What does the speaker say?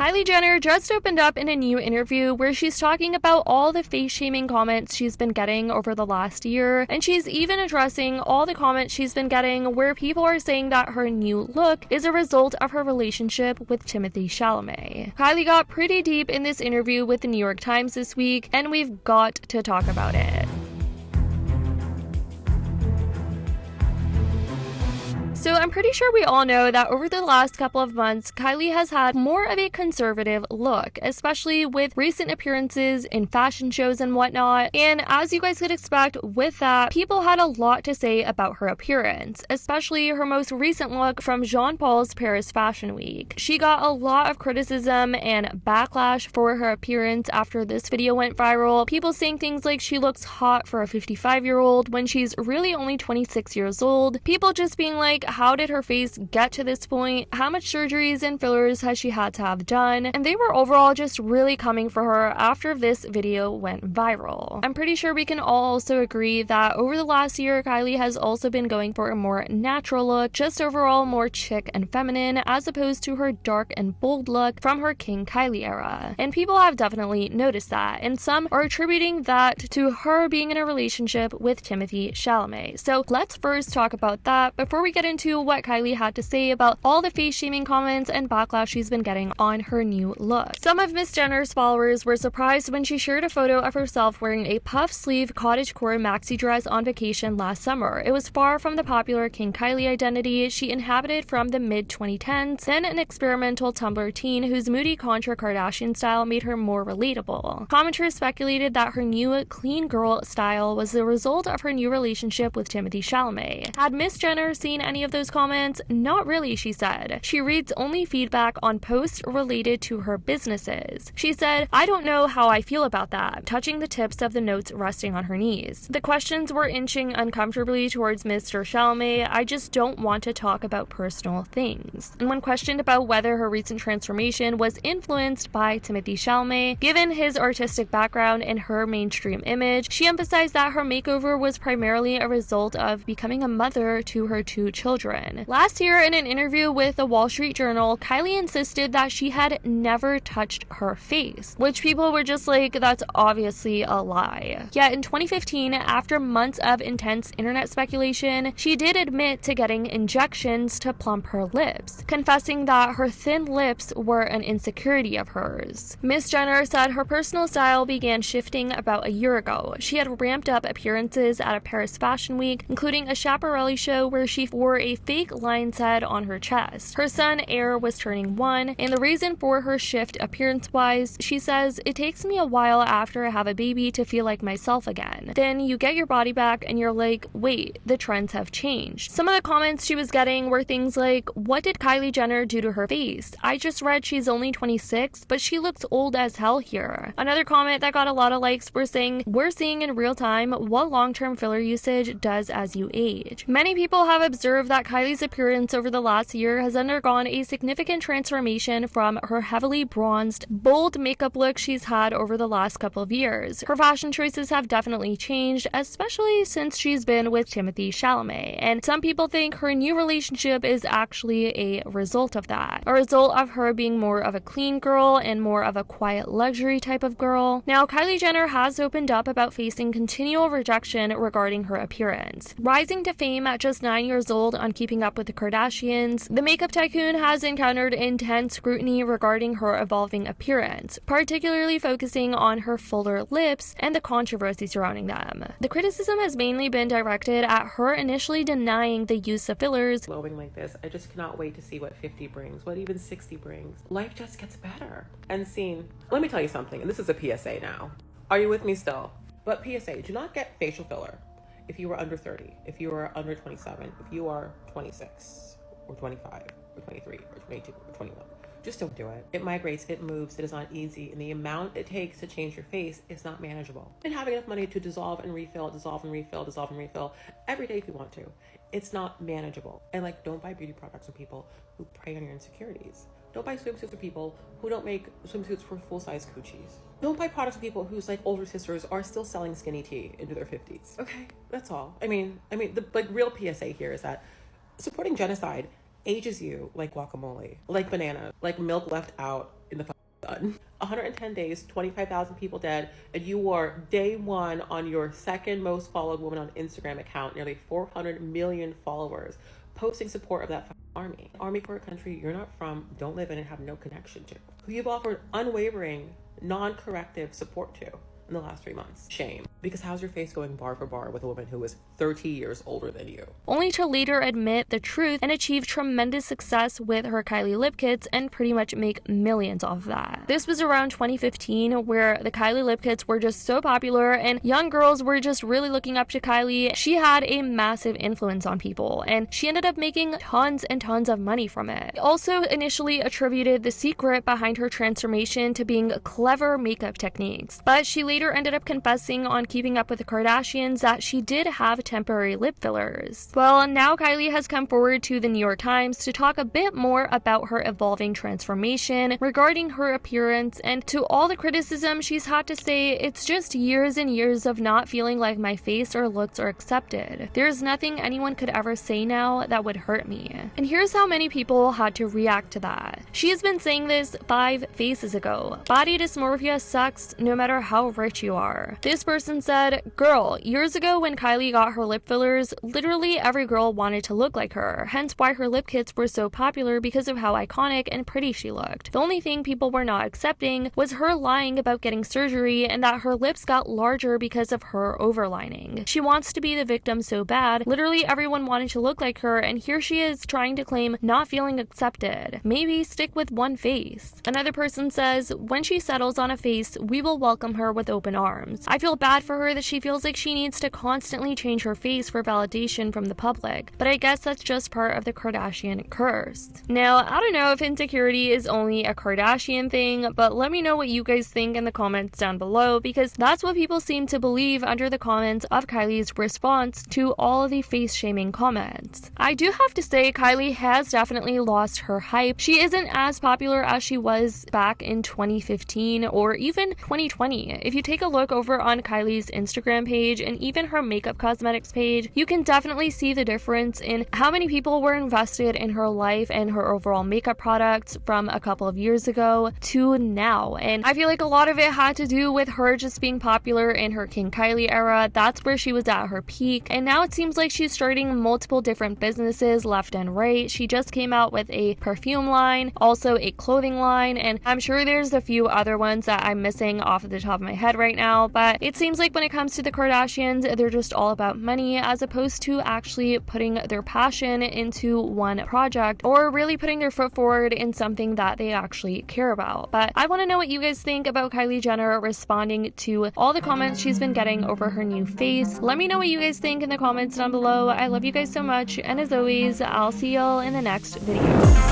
Kylie Jenner just opened up in a new interview where she's talking about all the face shaming comments she's been getting over the last year, and she's even addressing all the comments she's been getting where people are saying that her new look is a result of her relationship with Timothée Chalamet. Kylie got pretty deep in this interview with the New York Times this week, and we've got to talk about it. So I'm pretty sure we all know that over the last couple of months, Kylie has had more of a conservative look, especially with recent appearances in fashion shows and whatnot. And as you guys could expect with that, people had a lot to say about her appearance, especially her most recent look from Jean Paul's Paris Fashion Week. She got a lot of criticism and backlash for her appearance after this video went viral. People saying things like she looks hot for a 55-year-old when she's really only 26 years old. People just being like, how did her face get to this point? How much surgeries and fillers has she had to have done? And they were overall just really coming for her after this video went viral. I'm pretty sure we can all also agree that over the last year, Kylie has also been going for a more natural look, just overall more chic and feminine, as opposed to her dark and bold look from her King Kylie era. And people have definitely noticed that, and some are attributing that to her being in a relationship with Timothée Chalamet. So let's first talk about that before we get into what Kylie had to say about all the face shaming comments and backlash she's been getting on her new look. Some of Miss Jenner's followers were surprised when she shared a photo of herself wearing a puff sleeve cottagecore maxi dress on vacation last summer. It was far from the popular King Kylie identity she inhabited from the mid-2010s, then an experimental Tumblr teen whose moody Contra Kardashian style made her more relatable. Commenters speculated that her new clean girl style was the result of her new relationship with Timothée Chalamet. Had Miss Jenner seen any of those comments? Not really, she said. She reads only feedback on posts related to her businesses. She said, "I don't know how I feel about that," touching the tips of the notes resting on her knees. The questions were inching uncomfortably towards Mr. Chalamet. "I just don't want to talk about personal things." And when questioned about whether her recent transformation was influenced by Timothée Chalamet, given his artistic background and her mainstream image, she emphasized that her makeover was primarily a result of becoming a mother to her two children. Last year, in an interview with the Wall Street Journal, Kylie insisted that she had never touched her face, which people were just like, that's obviously a lie. Yet in 2015, after months of intense internet speculation, she did admit to getting injections to plump her lips, confessing that her thin lips were an insecurity of hers. Miss Jenner said her personal style began shifting about a year ago. She had ramped up appearances at a Paris Fashion Week, including a Schiaparelli show where she wore a fake lion head on her chest. Her son, Air, was turning 1, and the reason for her shift appearance-wise, she says, "It takes me a while after I have a baby to feel like myself again. Then you get your body back and you're like, wait, the trends have changed." Some of the comments she was getting were things like, "What did Kylie Jenner do to her face? I just read she's only 26, but she looks old as hell here." Another comment that got a lot of likes were saying, "We're seeing in real time what long-term filler usage does as you age." Many people have observed that Kylie's appearance over the last year has undergone a significant transformation from her heavily bronzed, bold makeup look she's had over the last couple of years. Her fashion choices have definitely changed, especially since she's been with Timothée Chalamet, and some people think her new relationship is actually a result of that. A result of her being more of a clean girl and more of a quiet luxury type of girl. Now, Kylie Jenner has opened up about facing continual rejection regarding her appearance. Rising to fame at just 9 years old on Keeping Up with the Kardashians, the makeup tycoon has encountered intense scrutiny regarding her evolving appearance, particularly focusing on her fuller lips and the controversy surrounding them. The criticism has mainly been directed at her initially denying the use of fillers. Glowing like this, I just cannot wait to see what 50 brings, what even 60 brings. Life just gets better. And scene. Let me tell you something, and this is a PSA now. Are you with me still? But PSA, do not get facial filler if you are under 30, if you are under 27, if you are 26 or 25 or 23 or 22 or 21. Just don't do it. It migrates, it moves, it is not easy, and the amount it takes to change your face is not manageable. And having enough money to dissolve and refill, dissolve and refill, dissolve and refill every day if you want to, it's not manageable. And like, don't buy beauty products from people who prey on your insecurities. Don't buy swimsuits for people who don't make swimsuits for full-size coochies. Don't buy products for people whose like older sisters are still selling skinny tea into their 50s. Okay, that's all. I mean, the like real PSA here is that supporting genocide ages you like guacamole, like banana, like milk left out in the sun. 110 days, 25,000 people dead, and you are day one on your second most followed woman on Instagram account, nearly 400 million followers, posting support of that army for a country you're not from, don't live in, and have no connection to, who you've offered unwavering, non-corrective support to in the last 3 months. Shame. Because how's your face going bar for bar with a woman who is 30 years older than you? Only to later admit the truth and achieve tremendous success with her Kylie lip kits and pretty much make millions off of that. This was around 2015, where the Kylie lip kits were just so popular and young girls were just really looking up to Kylie. She had a massive influence on people, and she ended up making tons and tons of money from it. Also initially attributed the secret behind her transformation to being clever makeup techniques, but she later ended up confessing on Keeping Up with the Kardashians that she did have temporary lip fillers. Well, now Kylie has come forward to the New York Times to talk a bit more about her evolving transformation regarding her appearance, and to all the criticism she's had to say, it's just years and years of not feeling like my face or looks are accepted. There's nothing anyone could ever say now that would hurt me. And here's how many people had to react to that. She has been saying this 5 faces ago. Body dysmorphia sucks no matter how rich you are. This person said, girl, years ago when Kylie got her lip fillers, literally every girl wanted to look like her, hence why her lip kits were so popular because of how iconic and pretty she looked. The only thing people were not accepting was her lying about getting surgery and that her lips got larger because of her overlining. She wants to be the victim so bad, literally everyone wanted to look like her, and here she is trying to claim not feeling accepted. Maybe stick with one face. Another person says, when she settles on a face, we will welcome her with open arms. I feel bad for her that she feels like she needs to constantly change her face for validation from the public, but I guess that's just part of the Kardashian curse. Now, I don't know if insecurity is only a Kardashian thing, but let me know what you guys think in the comments down below, because that's what people seem to believe under the comments of Kylie's response to all of the face-shaming comments. I do have to say, Kylie has definitely lost her hype. She isn't as popular as she was back in 2015 or even 2020. If you take a look over on Kylie's Instagram page and even her makeup cosmetics page, you can definitely see the difference in how many people were invested in her life and her overall makeup products from a couple of years ago to now. And I feel like a lot of it had to do with her just being popular in her King Kylie era. That's where she was at her peak, and now it seems like she's starting multiple different businesses left and right. She just came out with a perfume line, also a clothing line, and I'm sure there's a few other ones that I'm missing off of the top of my head right now, but it seems like when it comes to the Kardashians, they're just all about money as opposed to actually putting their passion into one project or really putting their foot forward in something that they actually care about. But I want to know what you guys think about Kylie Jenner responding to all the comments she's been getting over her new face. Let me know what you guys think in the comments down below. I love you guys so much, and as always, I'll see y'all in the next video.